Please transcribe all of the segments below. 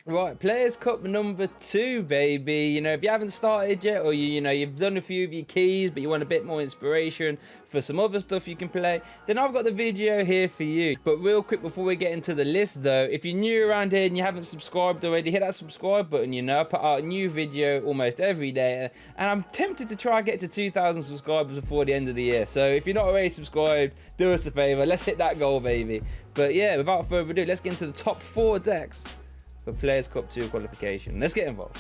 Right, Players Cup number 2, baby. You know, if you haven't started yet, or you've done a few of your keys, but you want a bit more inspiration for some other stuff you can play, then I've got the video here for you. But real quick before we get into the list though, if you're new around here and you haven't subscribed already, hit that subscribe button. You know, I put out a new video almost every day, and I'm tempted to try and get to 2,000 subscribers before the end of the year. So if you're not already subscribed, do us a favor, let's hit that goal, baby. But yeah, without further ado, let's get into the top 4 decks for Players Cup 2 qualification. Let's get involved.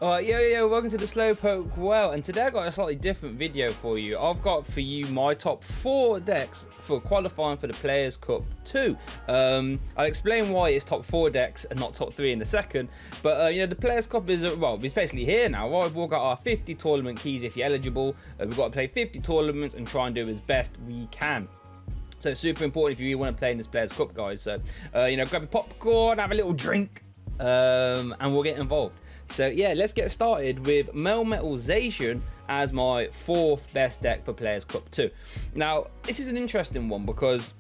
Alright, yo, welcome to the Slowpoke Well, and today I got a slightly different video for you. I've got for you my top 4 decks for qualifying for the Players Cup 2. I'll explain why it's top 4 decks and not top 3 in a second, but the Players Cup is, well, it's basically here now, right? We've all got our 50 tournament keys if you're eligible. We've got to play 50 tournaments and try and do as best we can. So it's super important if you really want to play in this Players Cup, guys. So, grab your popcorn, have a little drink, and we'll get involved. So yeah, let's get started with Melmetalzation as my 4th best deck for Players Cup 2. Now, this is an interesting one because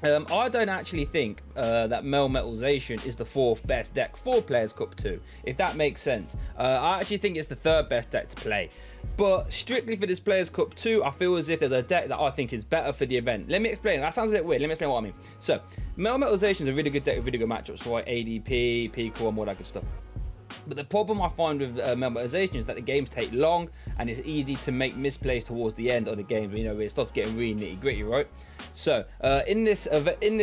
I don't actually think that Melmetalzation is the 4th best deck for Players Cup 2, if that makes sense. I actually think it's the 3rd best deck to play. But strictly for this Players Cup 2, I feel as if there's a deck that I think is better for the event. Let me explain. That sounds a bit weird. Let me explain what I mean. So, Melmetalzation is a really good deck with really good matchups, right? ADP, Pico, and all that good stuff. But the problem I find with Melmetalzation is that the games take long and it's easy to make misplays towards the end of the game. Where it starts getting really nitty gritty, right? So in this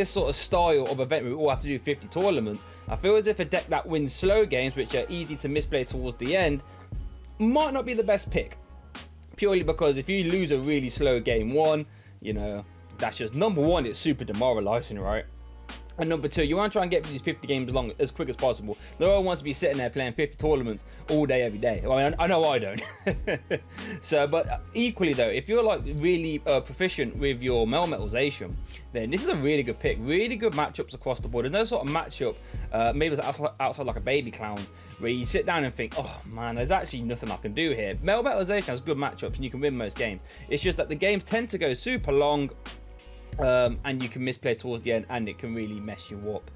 sort of style of event, where we all have to do 50 tournaments. I feel as if a deck that wins slow games, which are easy to misplay towards the end, might not be the best pick. Purely because if you lose a really slow game 1, that's just number 1. It's super demoralizing, right? And number 2, you want to try and get these 50 games along as quick as possible. No one wants to be sitting there playing 50 tournaments all day, every day. I mean, I know I don't. So, but equally though, if you're like really proficient with your Melmetalzation, then this is a really good pick. Really good matchups across the board. There's no sort of matchup, maybe it's outside like a Baby Clowns, where you sit down and think, oh man, there's actually nothing I can do here. Melmetalzation has good matchups and you can win most games. It's just that the games tend to go super long, and you can misplay towards the end and it can really mess you up.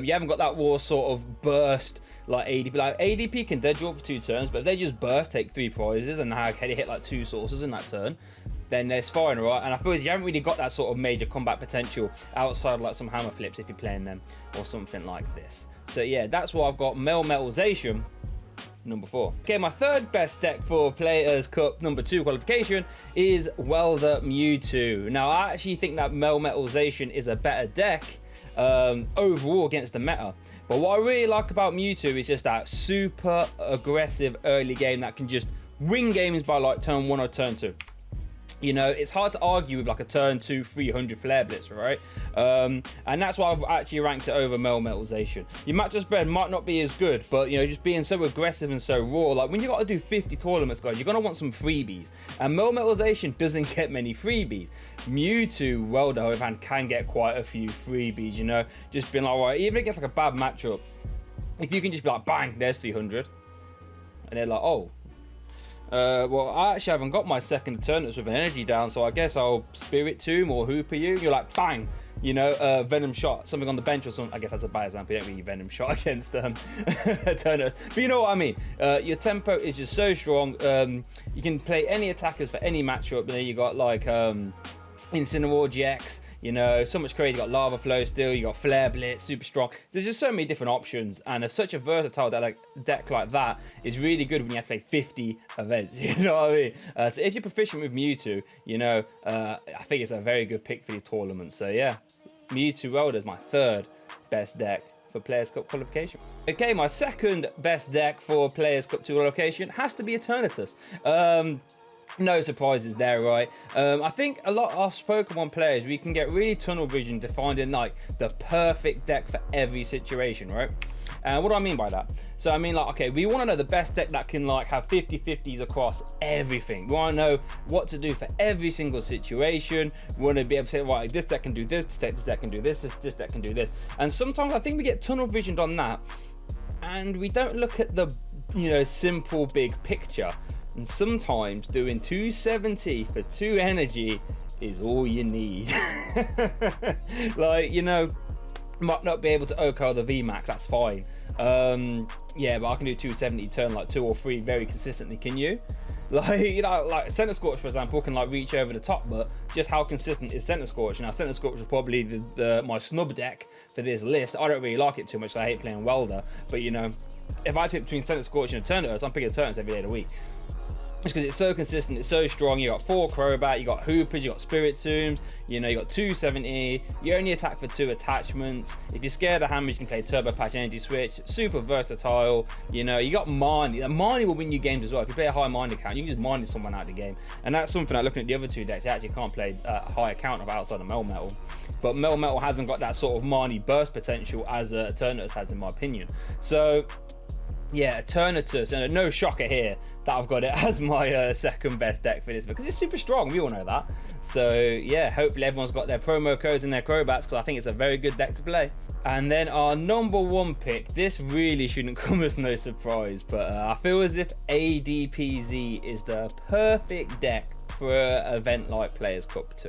You haven't got that raw sort of burst like ADP. Like ADP can dead you up for 2 turns, but if they just burst, take 3 prizes and hit like 2 sources in that turn, then they're fine, right? And I feel like you haven't really got that sort of major combat potential outside like some hammer flips if you're playing them or something like this. So yeah, that's why I've got Melmetalzation number 4. Okay, my 3rd best deck for Players Cup number 2 qualification is the Mewtwo. Now, I actually think that Melmetalzation is a better deck overall against the meta. But what I really like about Mewtwo is just that super aggressive early game that can just win games by like turn 1 or turn 2. It's hard to argue with like a turn 2 300 flare blitz, right? And that's why I've actually ranked it over Melmetalzation. Your matchup spread might not be as good, but just being so aggressive and so raw, like when you got to do 50 tournaments, guys, you're gonna want some freebies, and Melmetalzation doesn't get many freebies. Mewtwo, well, the other hand, can get quite a few freebies. Just being like, right, even against like a bad matchup, if you can just be like, bang, there's 300, and they're like, oh. Well, I actually haven't got my second Eternatus with an energy down, so I guess I'll Spirit Tomb or Hooper you. You're like, bang, Venom Shot, something on the bench or something. I guess that's a bad example. You don't really Venom Shot against Eternatus, but you know what I mean. Your tempo is just so strong. You can play any attackers for any matchup. Then you got like Incineroar GX, so much crazy. You got Lava Flow still, you got Flare Blitz, super strong. There's just so many different options, and if such a versatile deck like that is really good when you have to play 50 events, you know what I mean? So if you're proficient with Mewtwo, I think it's a very good pick for these tournaments. So yeah, Mewtwo is my 3rd best deck for Players Cup qualification. Okay, my 2nd best deck for Players Cup 2 qualification has to be Eternatus. No surprises there, right? I think a lot of us Pokemon players, we can get really tunnel vision to finding like the perfect deck for every situation, right? And what do I mean by that? So I mean, like, okay, we want to know the best deck that can like have 50-50s across everything. We want to know what to do for every single situation. We want to be able to say, right, this deck can do this deck can do this deck can do this. And sometimes I think we get tunnel visioned on that, and we don't look at the simple big picture. And sometimes doing 270 for 2 energy is all you need. Like, you know, might not be able to OKO the VMAX, that's fine. Yeah, but I can do 270 turn like 2 or 3 very consistently. Can you? Like, you know, like Center Scorch, for example, can like reach over the top, but just how consistent is Center Scorch? Now, Center Scorch is probably my snub deck for this list. I don't really like it too much, so I hate playing Welder. But, you know, if I pick between Center Scorch and Eternatus, I'm picking Eternatus every day of the week. Just because it's so consistent, it's so strong. You got 4 Crobat, you got Hoopers, you got Spirit Tombs, you know, you got 270. You only attack for 2 attachments. If you're scared of hammers, you can play Turbo Patch Energy Switch. Super versatile. You know, you got Marnie. Marnie will win you games as well. If you play a high Mind account, you can just Marnie someone out of the game. And that's something like looking at the other 2 decks, you actually can't play a high account of outside of Melmetal. But Melmetal hasn't got that sort of Marnie burst potential as Eternatus has, in my opinion. So yeah, Eternatus, and no shocker here that I've got it as my second best deck for this, because it's super strong, we all know that. So yeah, hopefully everyone's got their promo codes and their Crobats, because I think it's a very good deck to play. And then our number 1 pick, this really shouldn't come as no surprise, but I feel as if ADPZ is the perfect deck for an event like Players Cup 2.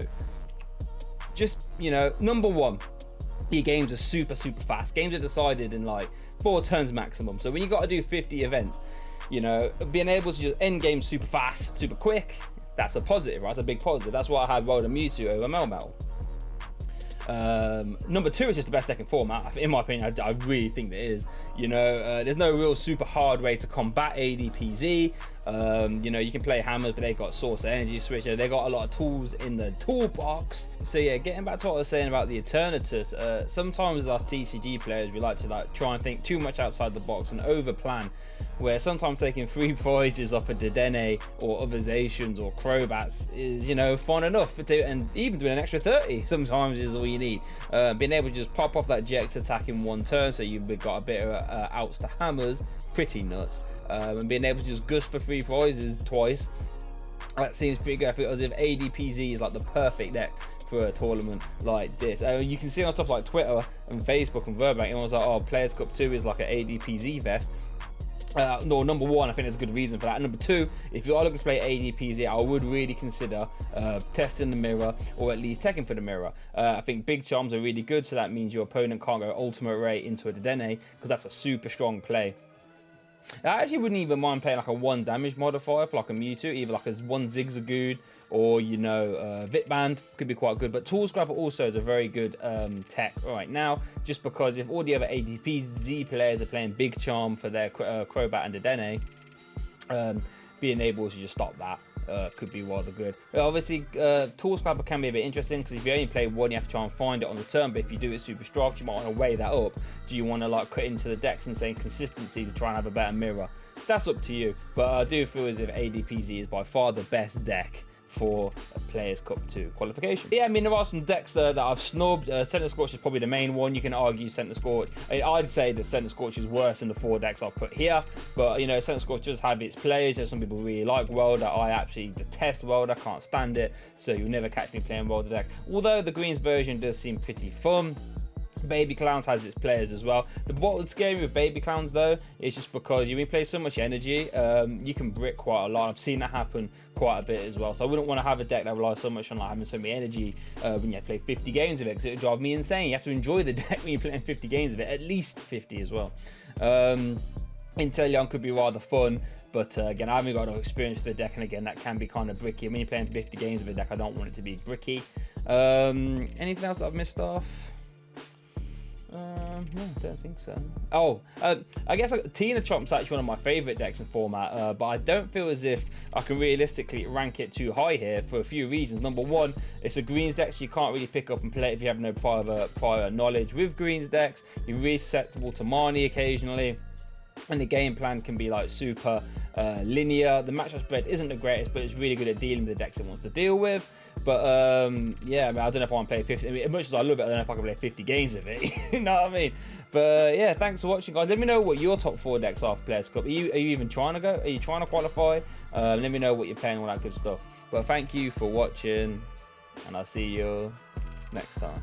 Just, you know, number 1, your games are super fast. Games are decided in like 4 turns maximum. So when you got to do 50 events, you know, being able to just end games super fast, super quick, that's a positive, right? That's a big positive. That's why I had Welder Mewtwo over Melmetal. Number 2 is just the best deck in format, in my opinion. I really think that it is. You know, there's no real super hard way to combat ADPZ. You know, you can play hammers, but they got Source Energy Switch. They got a lot of tools in the toolbox. So yeah, getting back to what I was saying about the Eternatus, sometimes as TCG players, we like to like try and think too much outside the box and over plan, where sometimes taking 3 prizes off a Dedenne or other Zacians or Crobats is, you know, fun enough. And even doing an extra 30 sometimes is all you need. Being able to just pop off that Jex attack in 1 turn, so you've got a bit of outs to hammers, pretty nuts. And being able to just gush for 3 prizes twice, that seems pretty good. I feel as if ADPZ is like the perfect deck for a tournament like this. You can see on stuff like Twitter and Facebook and Verbank, everyone's like, oh, Players Cup 2 is like an ADPZ fest. No, number 1, I think there's a good reason for that. Number 2, if you are looking to play ADPZ, I would really consider testing the mirror, or at least teching for the mirror. I think big charms are really good, so that means your opponent can't go ultimate ray into a Dedenne, because that's a super strong play. I actually wouldn't even mind playing like a 1 damage modifier for like a Mewtwo, either like a 1 Zigzagoon or, you know, Vitband could be quite good. But Tools Grabber also is a very good tech right now, just because if all the other ADPZ players are playing Big Charm for their Crobat and Dedenne, being able to just stop that could be rather good. Obviously, Tools Grabber can be a bit interesting, because if you only play 1, you have to try and find it on the turn. But if you do it super strong, you might want to weigh that up. Do you want to like cut into the decks and say consistency to try and have a better mirror? That's up to you. But I do feel as if ADPZ is by far the best deck for a Players Cup 2 qualification. Yeah, I mean, there are some decks that I've snubbed. Center Scorch is probably the main one. You can argue Center Scorch. I'd say that Center Scorch is worse than the 4 decks I've put here. But, you know, Center Scorch does have its players. There's some people really like Welder. I actually detest Welder. Can't stand it. So you'll never catch me playing Welder deck. Although the Greens version does seem pretty fun. Baby Clowns has its players as well. What would scare me with Baby Clowns though is just because you play so much energy, you can brick quite a lot. I've seen that happen quite a bit as well. So I wouldn't want to have a deck that relies so much on like having so many energy when you have to play 50 games of it, because it would drive me insane. You have to enjoy the deck when you're playing 50 games of it, at least 50 as well. Inteleon could be rather fun, but again, I haven't got no experience with the deck, and again, that can be kind of bricky. When you're playing 50 games of a deck, I don't want it to be bricky. Anything else that I've missed off? No, I don't think so. Oh, I guess Tina Chomp's actually one of my favourite decks in format, but I don't feel as if I can realistically rank it too high here for a few reasons. Number 1, it's a greens deck, so you can't really pick up and play it if you have no prior knowledge with greens decks. You're really susceptible to Marnie occasionally, and the game plan can be like super linear. The matchup spread isn't the greatest, but it's really good at dealing with the decks it wants to deal with. But yeah, I mean, I don't know if I want to play 50. I mean, as much as I love it, I don't know if I can play 50 games of it. You know what I mean? But yeah, thanks for watching, guys. Let me know what your top 4 decks are for Players Cup. Are you even trying to go? Are you trying to qualify? Let me know what you're playing, all that good stuff. But thank you for watching, and I'll see you next time.